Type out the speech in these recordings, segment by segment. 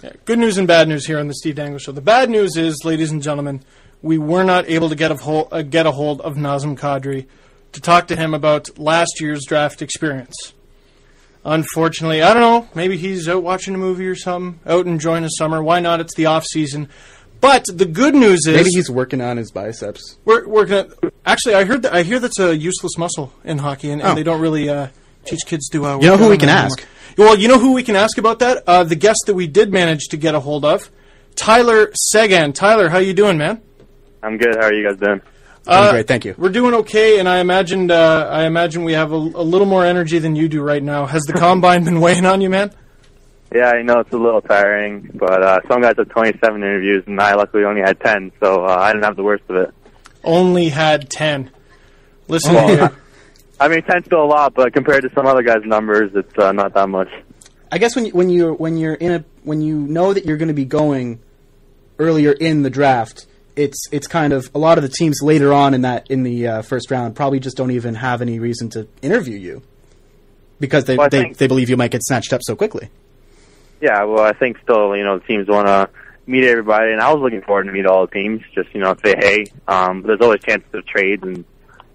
Yeah, good news and bad news here on the Steve Dangle Show. The bad news is, ladies and gentlemen, we were not able to get a hold of Nazem Kadri to talk to him about last year's draft experience. Unfortunately, I don't know, maybe he's out watching a movie or something, out enjoying his summer. Why not? It's the off season. But the good news is... Maybe he's working on his biceps. We're working on... Actually, I hear that's a useless muscle in hockey, and they don't really teach kids to... you know who we can ask? Well, you know who we can ask about that? The guest that we did manage to get a hold of, Tyler Seguin. Tyler, how you doing, man? I'm good. How are you guys doing? Doing great, thank you. We're doing okay, and I imagine we have a little more energy than you do right now. Has the Combine been weighing on you, man? Yeah, I know it's a little tiring, but some guys have 27 interviews, and I luckily only had 10, so I didn't have the worst of it. Only had 10. Listen here. I mean, 10's still a lot, but compared to some other guys' numbers, it's not that much. I guess when you know that you're going to be going earlier in the draft, it's kind of a lot of the teams later on in the first round probably just don't even have any reason to interview you because they believe you might get snatched up so quickly. Yeah, well, I think still, the teams want to meet everybody, and I was looking forward to meet all the teams, just, say hey. There's always chances of trades and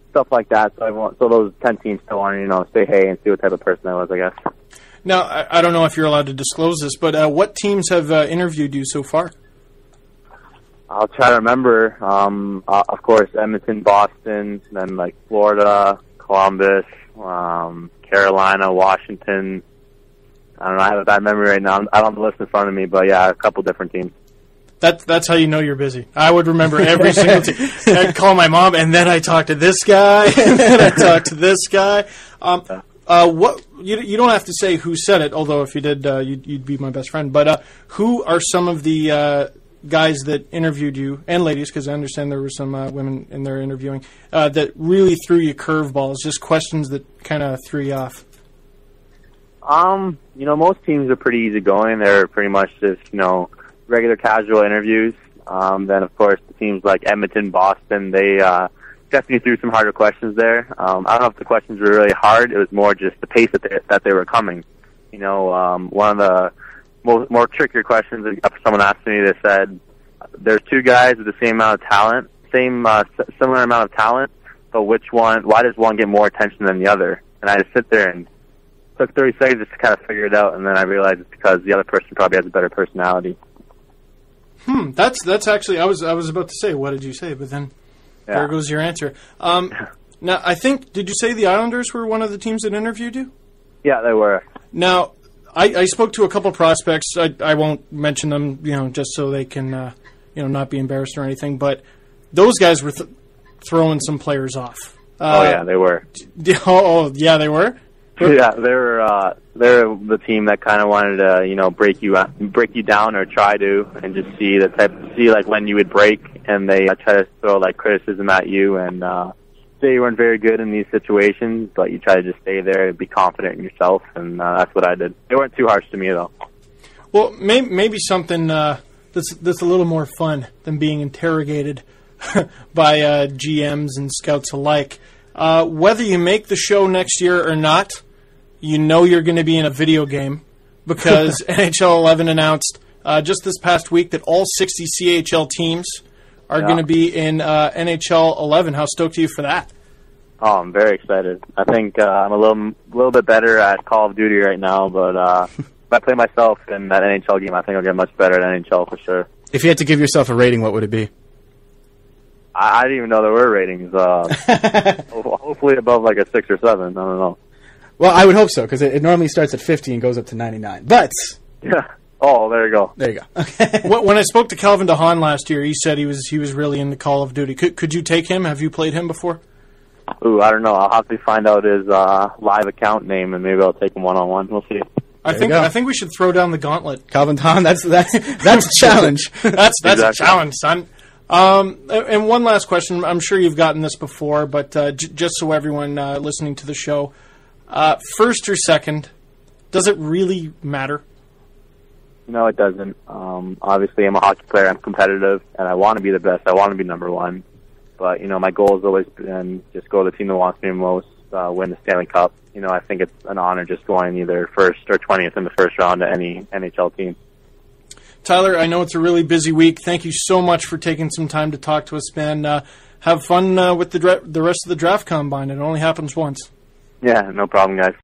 stuff like that, so those 10 teams still want to, say hey and see what type of person I was, I guess. Now, I don't know if you're allowed to disclose this, but what teams have interviewed you so far? I'll try to remember. Of course, Edmonton, Boston, then like Florida, Columbus, Carolina, Washington. I don't know. I have a bad memory right now. I don't have the list in front of me, but yeah, a couple different teams. That's how you know you're busy. I would remember every single team. I'd call my mom, and then I talk to this guy, and then I talk to this guy. What you don't have to say who said it, although if you did, you'd be my best friend. But who are some of the guys that interviewed you, and ladies, because I understand there were some women in there interviewing, that really threw you curveballs, just questions that kind of threw you off? Most teams are pretty easygoing. They're pretty much just, regular casual interviews. Then, of course, the teams like Edmonton, Boston, they definitely threw some harder questions there. I don't know if the questions were really hard. It was more just the pace that they were coming. One of the more trickier questions that someone asked me, they said, there's two guys with the same amount of talent, similar amount of talent, but why does one get more attention than the other? And I just sit there and took 30 seconds just to kind of figure it out, and then I realized it's because the other person probably has a better personality. That's actually, I was about to say, what did you say? But then there goes your answer. Now, I think, did you say the Islanders were one of the teams that interviewed you? Yeah, they were. Now, I spoke to a couple prospects. I won't mention them, just so they can, not be embarrassed or anything. But those guys were throwing some players off. Yeah, they were. Yeah, they were. Yeah, they're the team that kind of wanted to, break you down or try to, and just see like when you would break, and they try to throw like criticism at you and say you weren't very good in these situations, but you try to just stay there and be confident in yourself, and that's what I did. They weren't too harsh to me though. Well, maybe something that's a little more fun than being interrogated by GMs and scouts alike. Whether you make the show next year or not, you're going to be in a video game because NHL 11 announced just this past week that all 60 CHL teams are going to be in NHL 11. How stoked are you for that? Oh, I'm very excited. I think I'm a little bit better at Call of Duty right now, but if I play myself in that NHL game, I think I'll get much better at NHL for sure. If you had to give yourself a rating, what would it be? I didn't even know there were ratings. Hopefully above like a 6 or 7. I don't know. Well, I would hope so, because it normally starts at 50 and goes up to 99. But yeah. Oh, there you go. There you go. Okay. When I spoke to Calvin DeHaan last year, he said he was really into Call of Duty. Could you take him? Have you played him before? Ooh, I don't know. I'll have to find out his live account name, and maybe I'll take him one-on-one. We'll see. I think we should throw down the gauntlet. Calvin DeHaan, that's a challenge. That's exactly. A challenge, son. And one last question. I'm sure you've gotten this before, but just so everyone listening to the show, first or second, does it really matter? No, it doesn't. Obviously, I'm a hockey player. I'm competitive, and I want to be the best. I want to be number one. But, my goal has always been just go to the team that wants me most, win the Stanley Cup. I think it's an honor just going either first or 20th in the first round to any NHL team. Tyler, I know it's a really busy week. Thank you so much for taking some time to talk to us, man. Have fun with the rest of the draft combine. It only happens once. Yeah, no problem, guys.